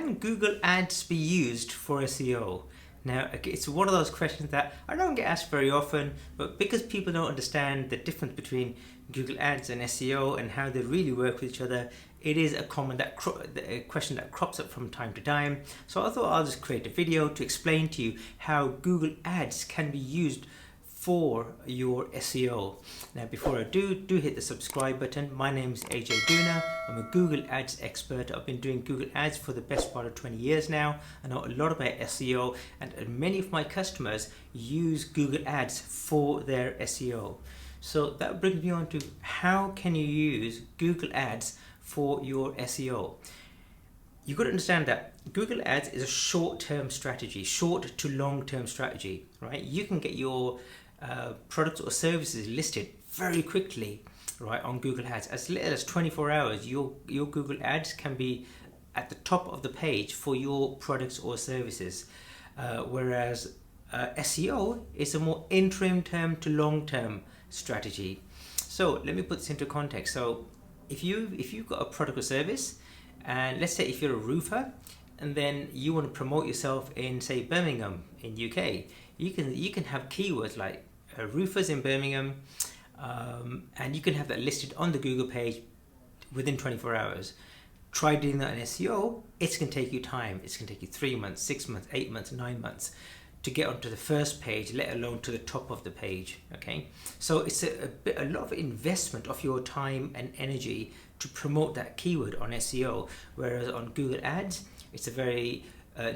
Can Google Ads be used for SEO? Now, it's one of those questions that I don't get asked very often, but because people don't understand the difference between Google Ads and SEO and how they really work with each other, it is a question that crops up from time to time. So I thought I'll just create a video to explain to you how Google Ads can be used for your SEO. Now, before I do hit the subscribe button. My name is Ajay Dhunna. I'm a Google Ads expert. I've been doing Google Ads for the best part of 20 years now. I know a lot about SEO, and many of my customers use Google Ads for their SEO. So that brings me on to how can you use Google Ads for your SEO. You've got to understand that Google Ads is a short-term strategy, short to long-term strategy, right? You can get your products or services listed very quickly, right, on Google Ads. As little as 24 hours, your Google Ads can be at the top of the page for your products or services, whereas SEO is a more interim term to long-term strategy. So let me put this into context. So if you've got a product or service, and let's say if you're a roofer and then you want to promote yourself in, say, Birmingham in UK, you can have keywords like roofers in Birmingham, and you can have that listed on the Google page within 24 hours. Try doing that in SEO. It's going to take you time. It's going to take you 3 months, 6 months, 8 months, 9 months to get onto the first page, let alone to the top of the page. Okay, so it's a lot of investment of your time and energy to promote that keyword on SEO, whereas on Google Ads it's a very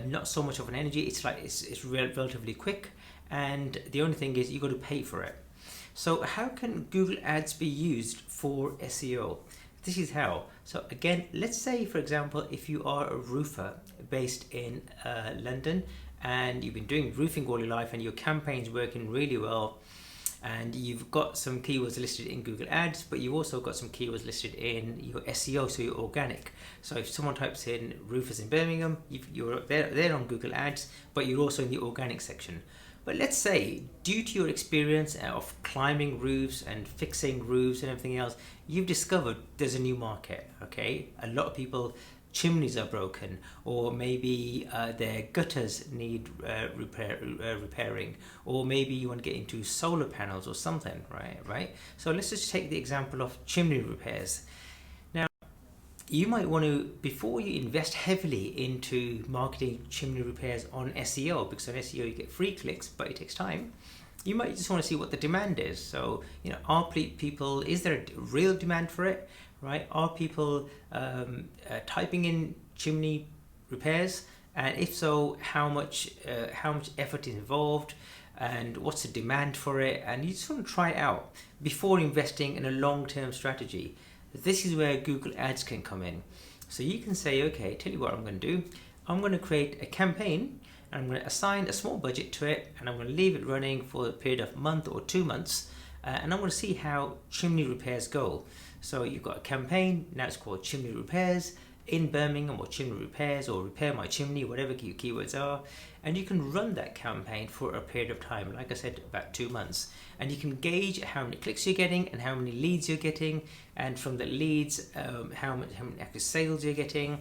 not so much of an energy. It's relatively quick, and the only thing is you got to pay for it. So how can Google Ads be used for SEO? This is how. So again, let's say for example, if you are a roofer based in London and you've been doing roofing all your life and your campaign's working really well, and you've got some keywords listed in Google Ads, but you've also got some keywords listed in your SEO, so your organic. So if someone types in roofers in Birmingham, you're there on Google Ads, but you're also in the organic section. But let's say, due to your experience of climbing roofs and fixing roofs and everything else, you've discovered there's a new market, okay? A lot of people, chimneys are broken, or maybe their gutters need repairing, or maybe you want to get into solar panels or something, right? So let's just take the example of chimney repairs. Now, you might want to, before you invest heavily into marketing chimney repairs on SEO, because on SEO you get free clicks, but it takes time, you might just want to see what the demand is. So, is there a real demand for it, right? Are people typing in chimney repairs? And if so, how much effort is involved? And what's the demand for it? And you just want to try it out before investing in a long-term strategy. This is where Google Ads can come in. So you can say, okay, tell you what I'm going to do. I'm going to create a campaign, and I'm going to assign a small budget to it, and I'm going to leave it running for a period of a month or 2 months, and I'm going to see how chimney repairs go. So you've got a campaign, now it's called chimney repairs in Birmingham, or chimney repairs, or repair my chimney, whatever your keywords are. And you can run that campaign for a period of time, like I said, about 2 months. And you can gauge how many clicks you're getting and how many leads you're getting, and from the leads, how many active sales you're getting.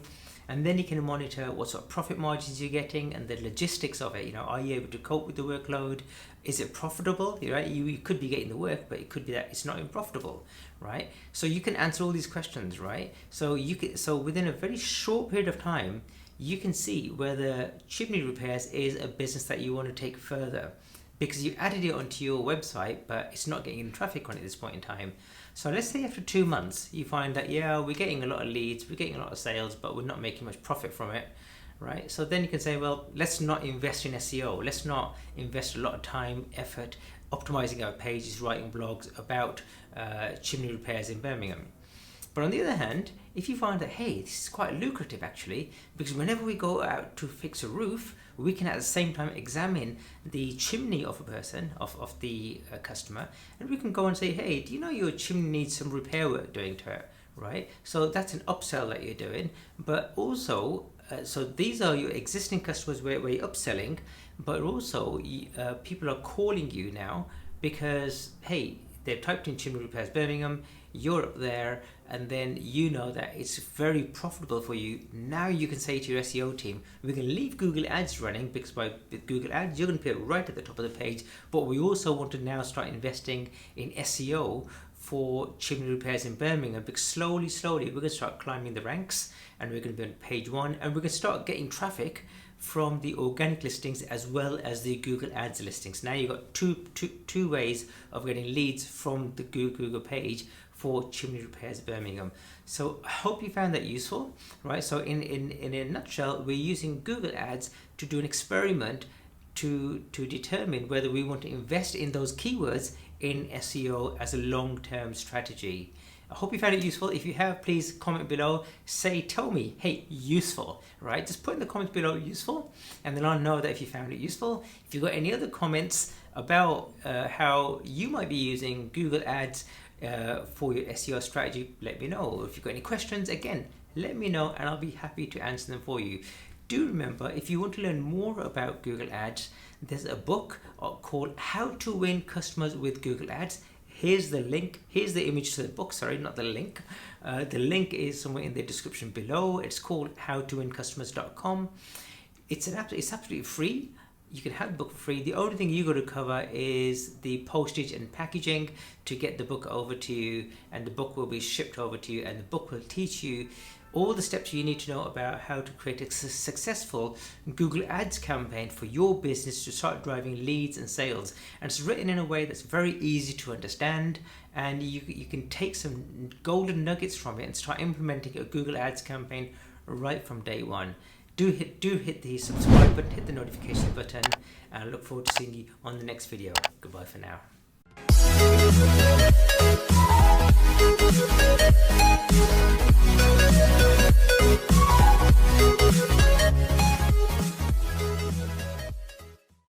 And then you can monitor what sort of profit margins you're getting and the logistics of it. Are you able to cope with the workload? Is it profitable? Right? You could be getting the work, but it could be that it's not even profitable, right? So you can answer all these questions, right? So within a very short period of time, you can see whether chimney repairs is a business that you want to take further, because you added it onto your website, but it's not getting any traffic on it at this point in time. So let's say after 2 months, you find that, yeah, we're getting a lot of leads, we're getting a lot of sales, but we're not making much profit from it, right? So then you can say, well, let's not invest in SEO. Let's not invest a lot of time, effort, optimizing our pages, writing blogs about chimney repairs in Birmingham. But on the other hand, if you find that, hey, this is quite lucrative actually, because whenever we go out to fix a roof, we can at the same time examine the chimney of a person, of the customer, and we can go and say, hey, do you know your chimney needs some repair work doing to it, right? So that's an upsell that you're doing. But also, so these are your existing customers where you're upselling, but also people are calling you now because, hey, they've typed in chimney repairs Birmingham, you're up there, and then you know that it's very profitable for you. Now you can say to your SEO team, we can leave Google Ads running, because with Google Ads you're going to put it right at the top of the page, but we also want to now start investing in SEO for chimney repairs in Birmingham, because slowly we're going to start climbing the ranks, and we're going to be on page 1, and we're going to start getting traffic from the organic listings as well as the Google Ads listings. Now you've got two ways of getting leads from the Google page for chimney repairs Birmingham. So I hope you found that useful, right? So in a nutshell, we're using Google Ads to do an experiment to determine whether we want to invest in those keywords in SEO as a long-term strategy. I hope you found it useful. If you have, please comment below. Tell me, hey, useful, right? Just put in the comments below useful, and then I'll know that if you found it useful. If you've got any other comments about how you might be using Google Ads for your SEO strategy, let me know. If you've got any questions, again, let me know, and I'll be happy to answer them for you. Do remember, if you want to learn more about Google Ads, there's a book called How to Win Customers with Google Ads. Here's the link. Here's the image to the book. Sorry, not the link. The link is somewhere in the description below. It's called howtowincustomers.com. It's absolutely free. You can have the book for free. The only thing you got to cover is the postage and packaging to get the book over to you, and the book will be shipped over to you, and the book will teach you all the steps you need to know about how to create a successful Google Ads campaign for your business to start driving leads and sales. And it's written in a way that's very easy to understand, and you can take some golden nuggets from it and start implementing a Google Ads campaign right from day one. Do hit the subscribe button, hit the notification button, and I look forward to seeing you on the next video. Goodbye for now.